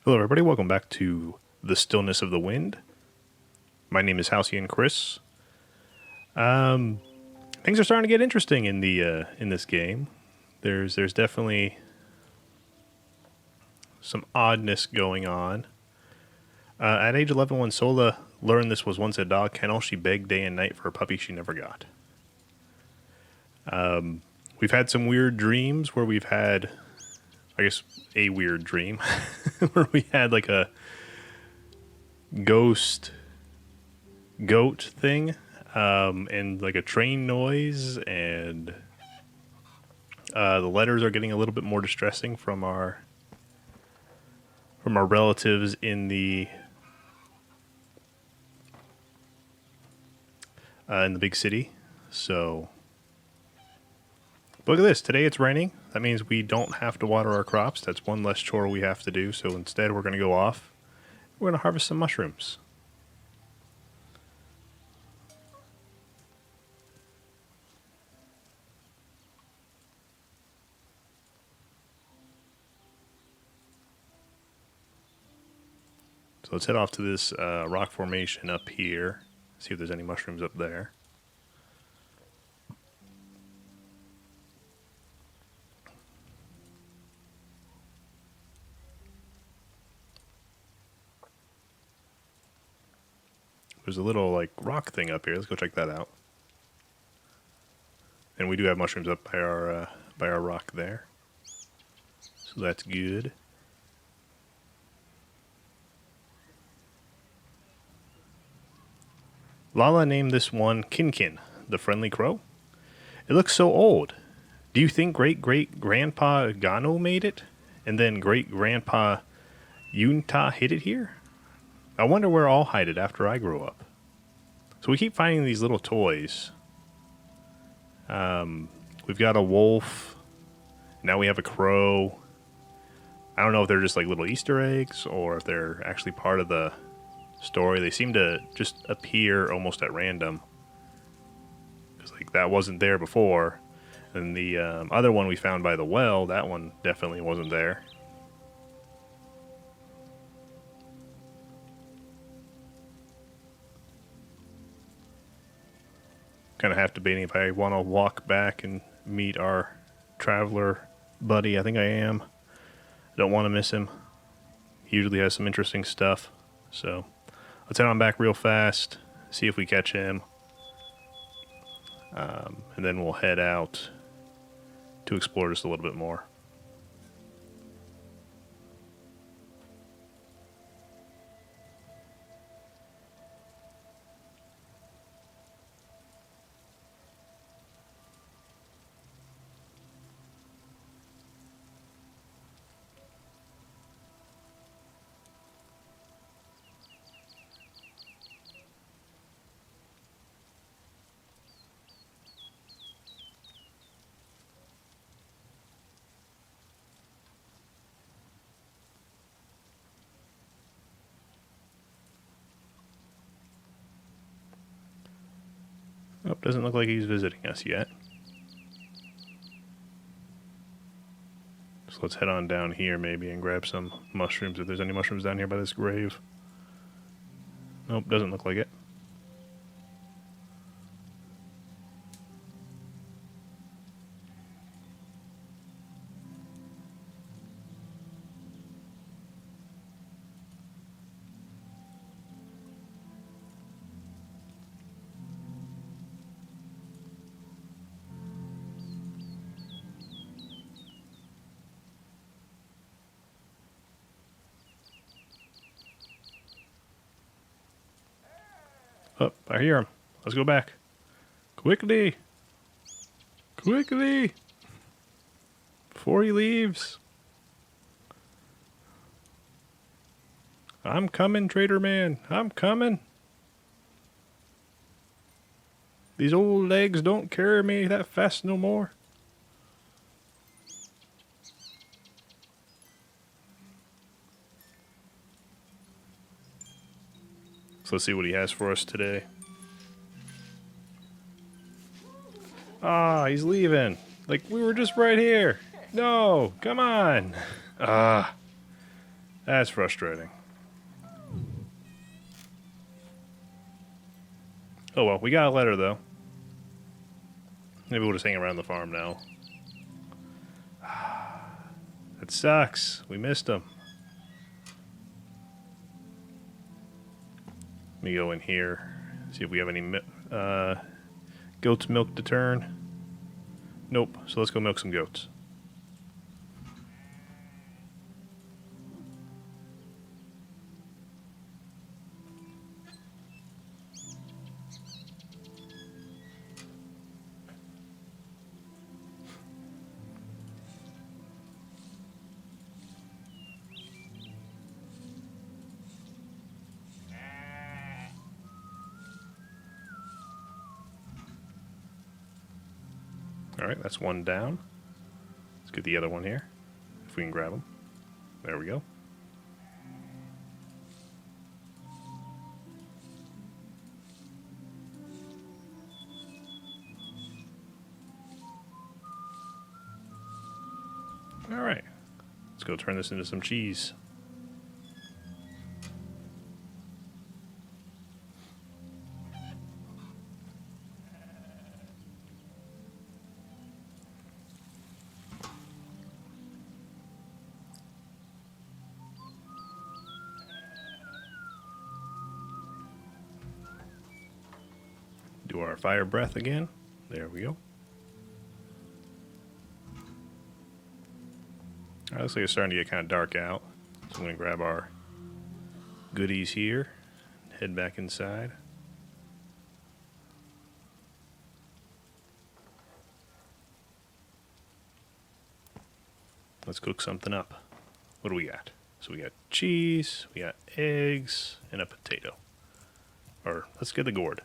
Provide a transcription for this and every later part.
Hello, everybody. Welcome back to the Stillness of the Wind. My name is Halcyon Chris. Things are starting to get interesting in the in this game. There's definitely some oddness going on. At age 11, when Sola learned this was once a dog kennel, she begged day and night for a puppy she never got. We've had some weird dreams where we've had, I guess, a weird dream where we had like a ghost goat thing, and like a train noise, and the letters are getting a little bit more distressing from our relatives in the big city. So look at this. Today it's raining. That means we don't have to water our crops. That's one less chore we have to do. So instead we're going to go off. We're going to harvest some mushrooms. So let's head off to this rock formation up here. See if there's any mushrooms up there. There's a little like rock thing up here. Let's go check that out. And we do have mushrooms up by our rock there. So that's good. Lala named this one Kinkin, the friendly crow. It looks so old. Do you think great-great-grandpa Gano made it? And then great-grandpa Yunta hid it here? I wonder where I'll hide it after I grow up. So we keep finding these little toys. We've got a wolf. Now we have a crow. I don't know if they're just like little Easter eggs or if they're actually part of the story. They seem to just appear almost at random. Because like that wasn't there before. And the other one we found by the well, that one definitely wasn't there. Kind of have debating if I want to walk back and meet our traveler buddy. I think I am. I don't want to miss him. He usually has some interesting stuff. So let's head on back real fast, see if we catch him. And then we'll head out to explore just a little bit more. Oh, doesn't look like he's visiting us yet. So let's head on down here maybe and grab some mushrooms if there's any mushrooms down here by this grave. Nope, doesn't look like it. Oh, I hear him. Let's go back. Quickly! Quickly! Before he leaves. I'm coming, trader man. I'm coming. These old legs don't carry me that fast no more. So let's see what he has for us today. Ah, he's leaving. Like, we were just right here. No, come on. That's frustrating. Oh well, we got a letter though. Maybe we'll just hang around the farm now. That sucks. We missed him. Let me go in here. See if we have any goat's milk to turn. Nope. So let's go milk some goats. Alright, that's one down. Let's get the other one here, if we can grab him. There we go. Alright, let's go turn this into some cheese. Do our fire breath again. There we go. Alright, looks like it's starting to get kind of dark out. So I'm going to grab our goodies here, head back inside. Let's cook something up. What do we got? So we got cheese, we got eggs, and a potato. Or let's get the gourd.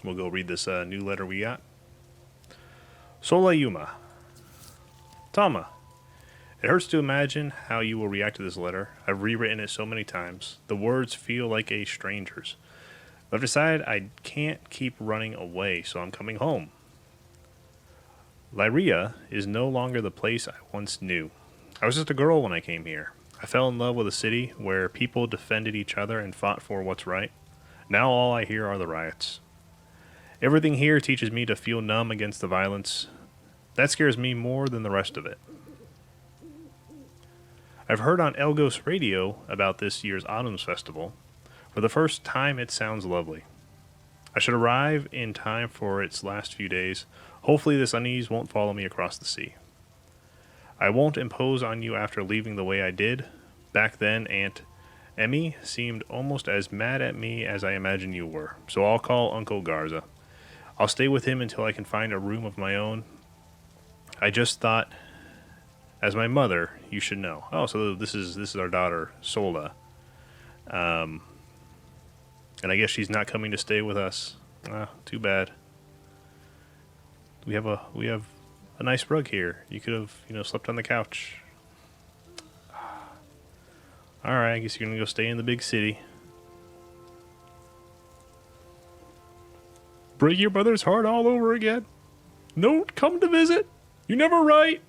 We'll go read this new letter we got. Sola Yuma. Talma. It hurts to imagine how you will react to this letter. I've rewritten it so many times. The words feel like a stranger's. But I've decided I can't keep running away, so I'm coming home. Lyria is no longer the place I once knew. I was just a girl when I came here. I fell in love with a city where people defended each other and fought for what's right. Now all I hear are the riots. Everything here teaches me to feel numb against the violence. That scares me more than the rest of it. I've heard on Elgos radio about this year's Autumn's Festival. For the first time, it sounds lovely. I should arrive in time for its last few days. Hopefully this unease won't follow me across the sea. I won't impose on you after leaving the way I did. Back then, Aunt Emmy seemed almost as mad at me as I imagine you were, so I'll call Uncle Garza. I'll stay with him until I can find a room of my own. I just thought, as my mother, you should know. Oh, so this is our daughter, Sola. And I guess she's not coming to stay with us. Too bad. We have a nice rug here. You could have, slept on the couch. All right, I guess you're gonna go stay in the big city. Break your mother's heart all over again. Don't come to visit. You never write.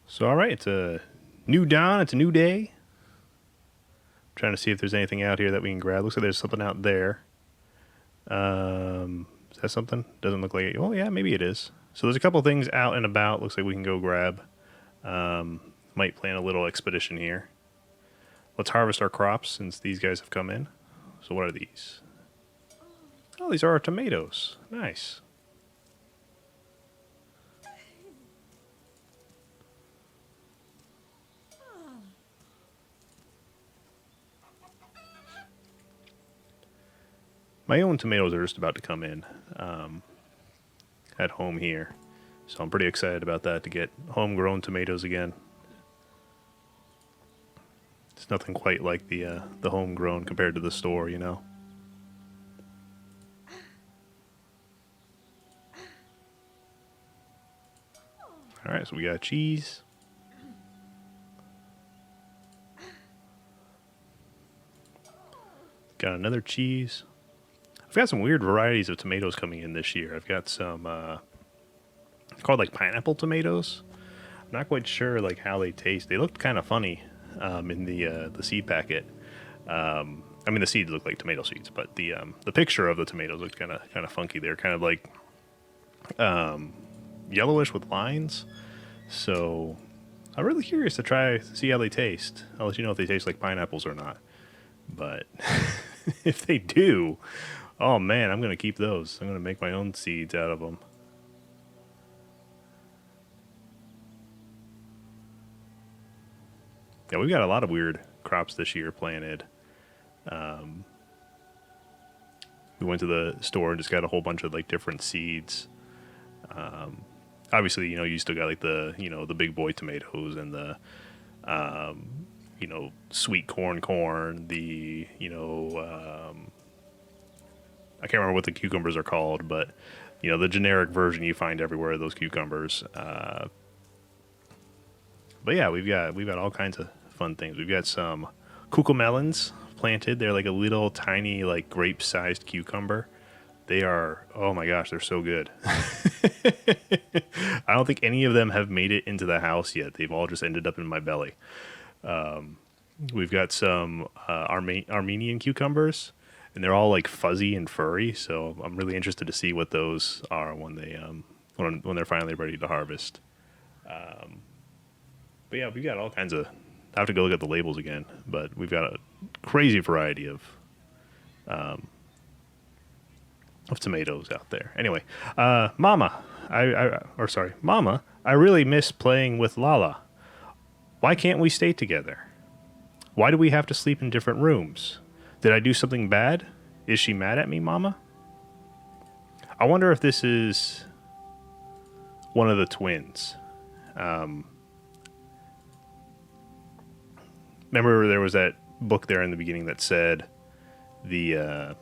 So, all right, it's a new dawn. It's a new day. I'm trying to see if there's anything out here that we can grab. Looks like there's something out there. Is that something? Doesn't look like it. Oh, yeah, maybe it is. So there's a couple things out and about. Looks like we can go grab. Might plan a little expedition here. Let's harvest our crops since these guys have come in. So what are these? Oh, these are our tomatoes. Nice. My own tomatoes are just about to come in at home here. So I'm pretty excited about that, to get homegrown tomatoes again. It's nothing quite like the homegrown compared to the store, right, so we got cheese. Got another cheese. I've got some weird varieties of tomatoes coming in this year. I've got some called like pineapple tomatoes. I'm not quite sure like how they taste. They looked kind of funny in the seed packet. I mean, the seeds look like tomato seeds, but the picture of the tomatoes looked kind of funky. They're kind of like yellowish with lines. So I'm really curious to see how they taste. I'll let you know if they taste like pineapples or not. But if they do, oh man, I'm gonna keep those. I'm gonna make my own seeds out of them. Yeah, we've got a lot of weird crops this year planted. We went to the store and just got a whole bunch of like different seeds. Obviously, you still got like the big boy tomatoes and the sweet corn, the I can't remember what the cucumbers are called, but the generic version you find everywhere of those cucumbers. But yeah, we've got all kinds of fun things. We've got some cucamelons planted. They're like a little tiny like grape-sized cucumber. They are, oh my gosh, they're so good. I don't think any of them have made it into the house yet. They've all just ended up in my belly. We've got some Armenian cucumbers, and they're all like fuzzy and furry. So I'm really interested to see what those are when they're finally ready to harvest. But yeah, we've got all kinds of. I have to go look at the labels again, but we've got a crazy variety of tomatoes out there. Anyway, Mama, Mama, I really miss playing with Lala. Why can't we stay together? Why do we have to sleep in different rooms? Did I do something bad? Is she mad at me, Mama? I wonder if this is one of the twins. Remember there was that book there in the beginning that said there's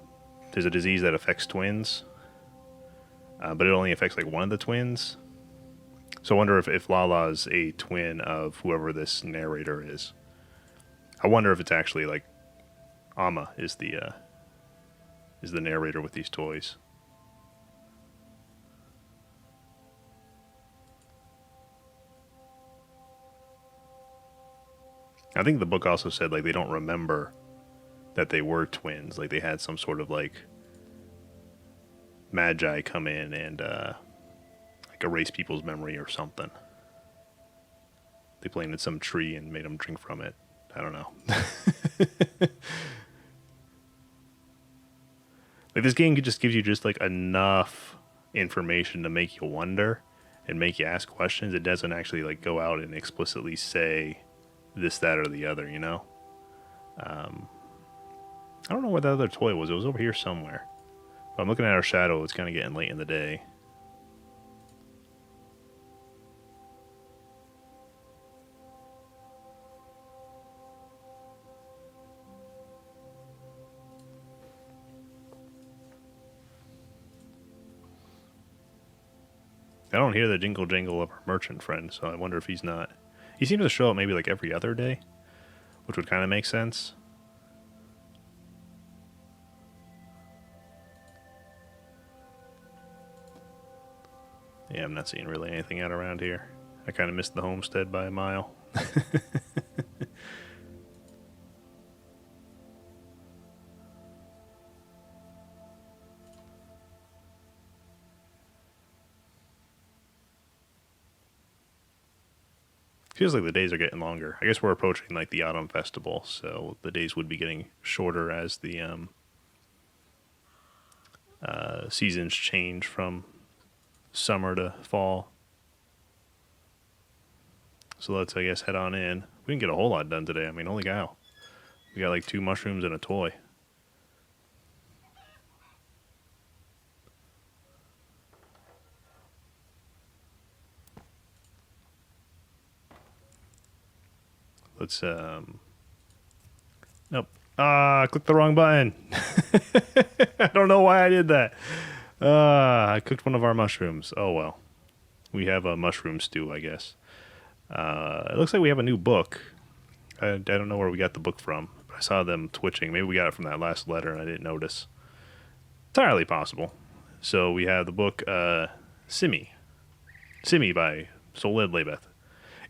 a disease that affects twins, but it only affects like one of the twins. So I wonder if Lala's a twin of whoever this narrator is. I wonder if it's actually like Amma is the narrator with these toys. I think the book also said like they don't remember that they were twins. Like they had some sort of like magi come in and like erase people's memory or something. They planted some tree and made them drink from it. I don't know. Like this game just gives you just like enough information to make you wonder and make you ask questions. It doesn't actually like go out and explicitly say this, that, or the other, I don't know where that other toy was. It was over here somewhere. But I'm looking at our shadow. It's kind of getting late in the day. I don't hear the jingle jangle of our merchant friend, so I wonder if he's not. He seems to show up maybe like every other day, which would kind of make sense. Yeah, I'm not seeing really anything out around here. I kind of missed the homestead by a mile. Feels like the days are getting longer. I guess we're approaching like the autumn festival, so the days would be getting shorter as the seasons change from summer to fall. So let's, I guess, head on in. We didn't get a whole lot done today. I mean, holy cow. We got like 2 mushrooms and a toy. Let's, nope. I clicked the wrong button. I don't know why I did that. I cooked one of our mushrooms. Oh, well. We have a mushroom stew, I guess. It looks like we have a new book. I don't know where we got the book from. I saw them twitching. Maybe we got it from that last letter and I didn't notice. Entirely possible. So we have the book Simi. Simi by Solid Labeth.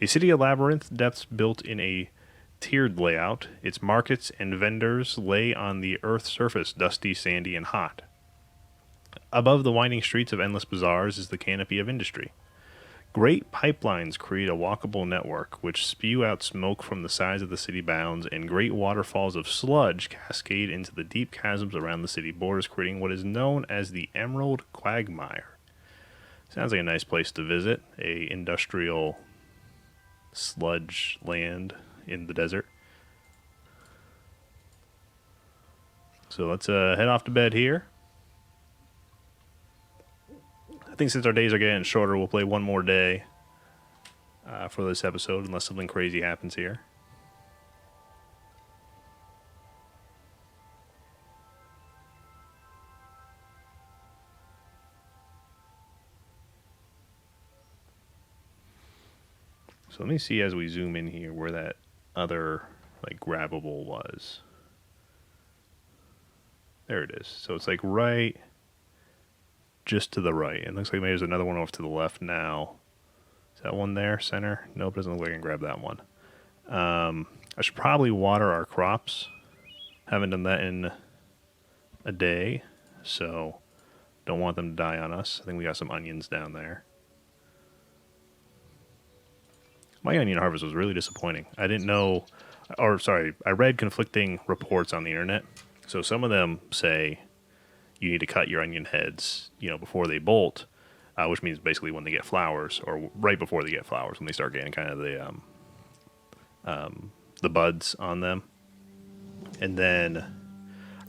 A city of labyrinth depths built in a tiered layout. Its markets and vendors lay on the earth's surface, dusty, sandy, and hot. Above the winding streets of endless bazaars is the canopy of industry. Great pipelines create a walkable network, which spew out smoke from the sides of the city bounds, and great waterfalls of sludge cascade into the deep chasms around the city borders, creating what is known as the Emerald Quagmire. Sounds like a nice place to visit, a industrial sludge land in the desert. So let's head off to bed here. I think since our days are getting shorter, we'll play one more day for this episode, unless something crazy happens here. So let me see as we zoom in here where that other like grabbable was. There it is. So it's like right just to the right. It looks like maybe there's another one off to the left now. Is that one there, center? Nope, doesn't look like I can grab that one. I should probably water our crops. Haven't done that in a day, so don't want them to die on us. I think we got some onions down there. My onion harvest was really disappointing. I didn't know, or sorry, I read conflicting reports on the internet. So some of them say you need to cut your onion heads, before they bolt, which means basically when they get flowers, or right before they get flowers, when they start getting kind of the buds on them. And then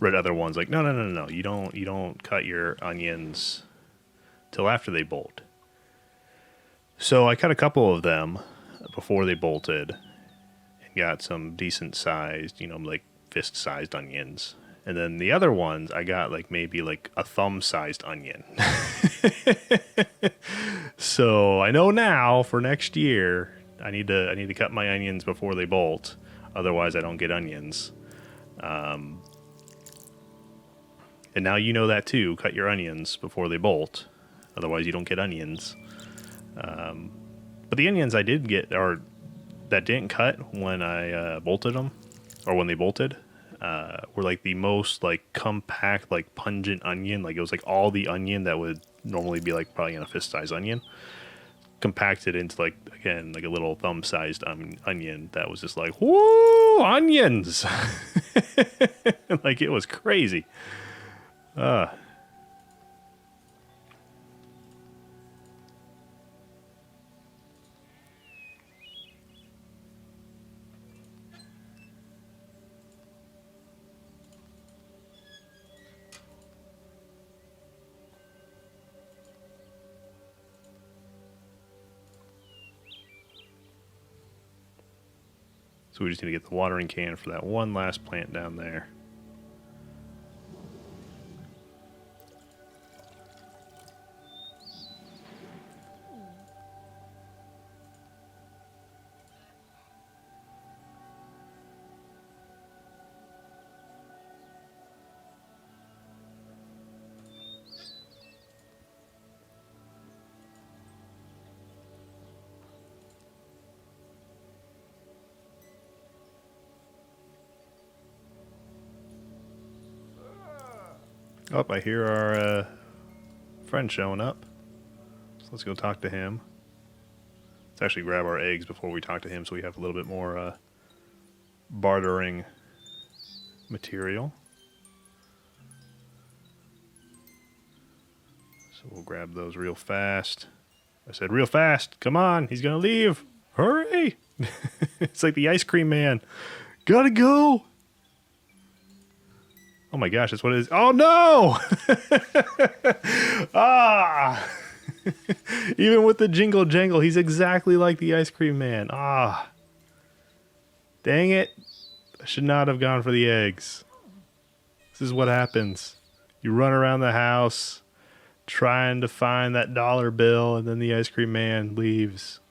read other ones like, no, you don't cut your onions till after they bolt. So I cut a couple of them before they bolted and got some decent sized, like fist sized onions. And then the other ones I got maybe a thumb sized onion. So I know now for next year I need to cut my onions before they bolt. Otherwise I don't get onions. And now you know that too. Cut your onions before they bolt. Otherwise you don't get onions. But the onions I did get, or that didn't cut when I bolted them, or when they bolted, were the most compact, pungent onion. It was all the onion that would normally be probably in a fist-sized onion, compacted into again a little thumb-sized onion that was just whoa, onions! It was crazy. So we just need to get the watering can for that one last plant down there. Oh, I hear our friend showing up. So let's go talk to him. Let's actually grab our eggs before we talk to him so we have a little bit more bartering material. So we'll grab those real fast. I said real fast. Come on, he's going to leave. Hurry! It's like the ice cream man. Gotta go! Oh my gosh, that's what it is. Oh no! Ah! Even with the jingle jangle, he's exactly like the ice cream man. Ah! Dang it. I should not have gone for the eggs. This is what happens. You run around the house trying to find that dollar bill, and then the ice cream man leaves.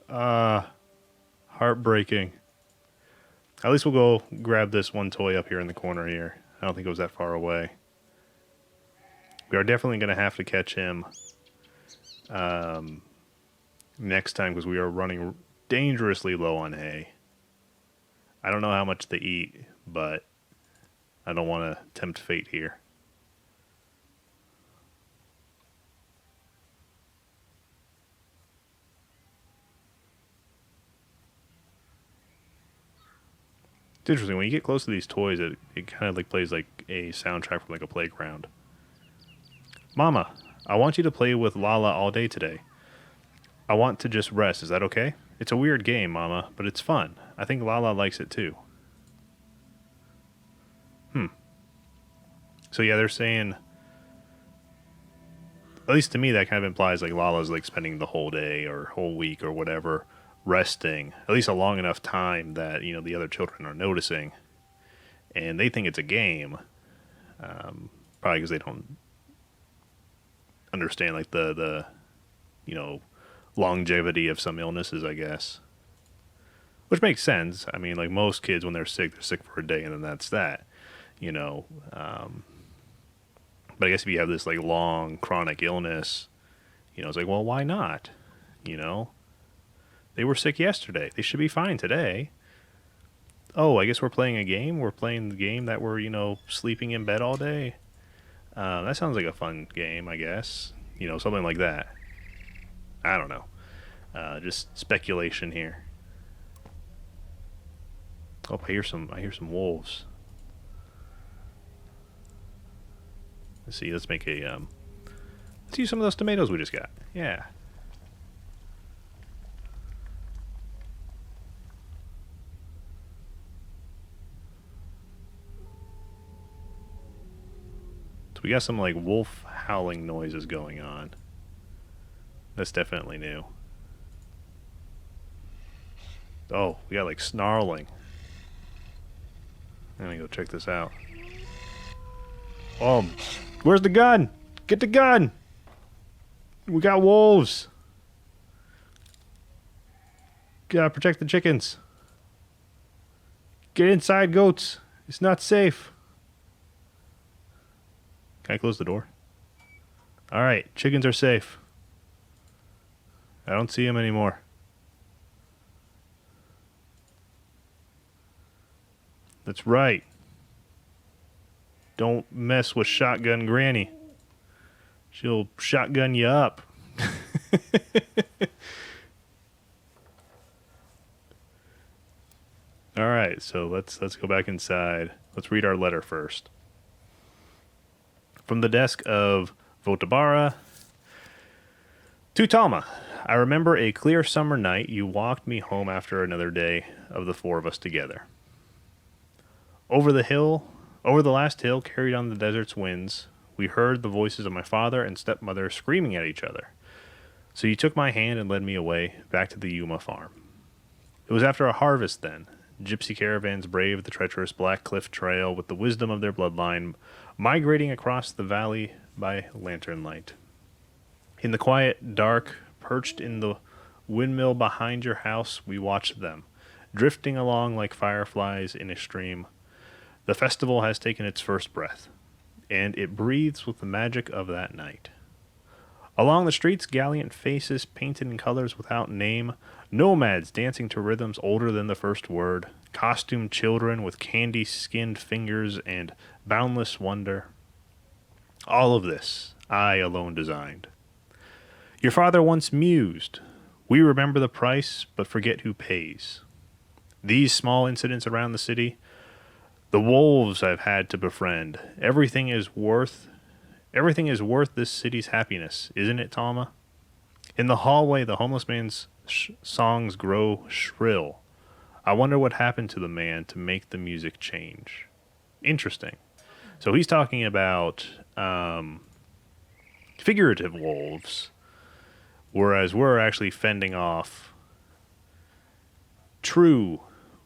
Heartbreaking. At least we'll go grab this one toy up here in the corner here. I don't think it was that far away. We are definitely going to have to catch him next time because we are running dangerously low on hay. I don't know how much they eat, but I don't want to tempt fate here. It's interesting, when you get close to these toys, it kind of like plays like a soundtrack from like a playground. Mama, I want you to play with Lala all day today. I want to just rest, is that okay? It's a weird game, Mama, but it's fun. I think Lala likes it too. So yeah, they're saying, at least to me, that kind of implies like Lala's like spending the whole day or whole week or whatever resting, at least a long enough time that, you know, the other children are noticing. And they think it's a game, probably because they don't understand like the you know, longevity of some illnesses, I guess. Which makes sense. I mean, like most kids, when they're sick for a day, and then that's that, you know. But I guess if you have this like long chronic illness, you know, it's like, well, why not? You know, they were sick yesterday. They should be fine today. Oh, I guess we're playing a game. We're playing the game that we're, you know, sleeping in bed all day. That sounds like a fun game, I guess. You know, something like that. I don't know. Just speculation here. Oh, I hear some wolves. Let's see. Let's make a. Let's use some of those tomatoes we just got. Yeah. So we got some like wolf howling noises going on. That's definitely new. Oh, we got like snarling. Let me go check this out. Oh, where's the gun? Get the gun! We got wolves. Gotta protect the chickens. Get inside, goats. It's not safe. Can I close the door? Alright, chickens are safe. I don't see them anymore. That's right. Don't mess with Shotgun Granny. She'll shotgun you up. All right, so let's go back inside. Let's read our letter first. From the desk of Votabara to Talma. I remember a clear summer night you walked me home after another day of the four of us together. Over the last hill carried on the desert's winds, we heard the voices of my father and stepmother screaming at each other. So you took my hand and led me away, back to the Yuma farm. It was after a harvest then. Gypsy caravans braved the treacherous Black Cliff Trail with the wisdom of their bloodline, migrating across the valley by lantern light. In the quiet dark, perched in the windmill behind your house, we watched them, drifting along like fireflies in a stream. The festival has taken its first breath, and it breathes with the magic of that night. Along the streets, gallant faces painted in colors without name, nomads dancing to rhythms older than the first word, costumed children with candy-skinned fingers and boundless wonder. All of this I alone designed. Your father once mused, we remember the price, but forget who pays. These small incidents around the city, the wolves I've had to befriend, everything is worth this city's happiness, isn't it, Talma? In the hallway, the homeless man's songs grow shrill. I wonder what happened to the man to make the music change. Interesting. So he's talking about figurative wolves, whereas we're actually fending off true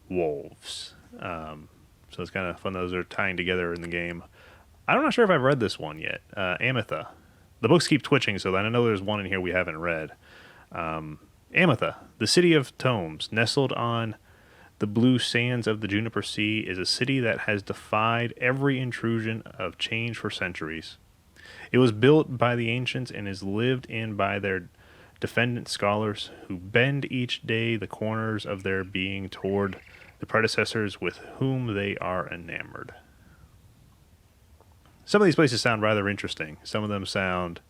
wolves. So it's kind of fun. Those are tying together in the game. I'm not sure if I've read this one yet. Ametha. the books keep twitching, so I know there's one in here we haven't read. Amatha, the city of tomes, nestled on the blue sands of the Juniper Sea, is a city that has defied every intrusion of change for centuries. It was built by the ancients and is lived in by their defendant scholars who bend each day the corners of their being toward the predecessors with whom they are enamored. Some of these places sound rather interesting. Some of them sound...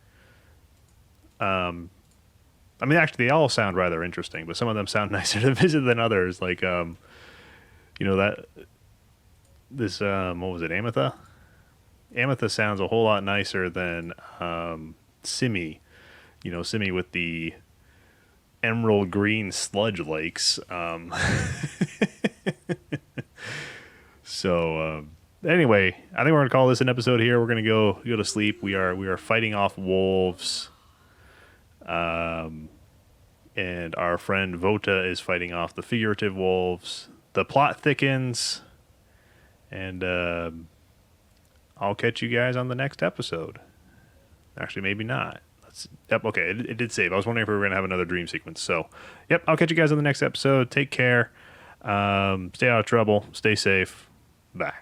I mean, actually, they all sound rather interesting, but some of them sound nicer to visit than others. Like, what was it, Amatha? Amatha sounds a whole lot nicer than Simi. Simi with the emerald green sludge lakes. Anyway, I think we're gonna call this an episode here. We're gonna go to sleep. We are fighting off wolves. And our friend Vota is fighting off the figurative wolves. The plot thickens, and I'll catch you guys on the next episode. Actually, maybe not. Okay, it did save. I was wondering if we were going to have another dream sequence. So, yep, I'll catch you guys on the next episode. Take care. Stay out of trouble. Stay safe. Bye.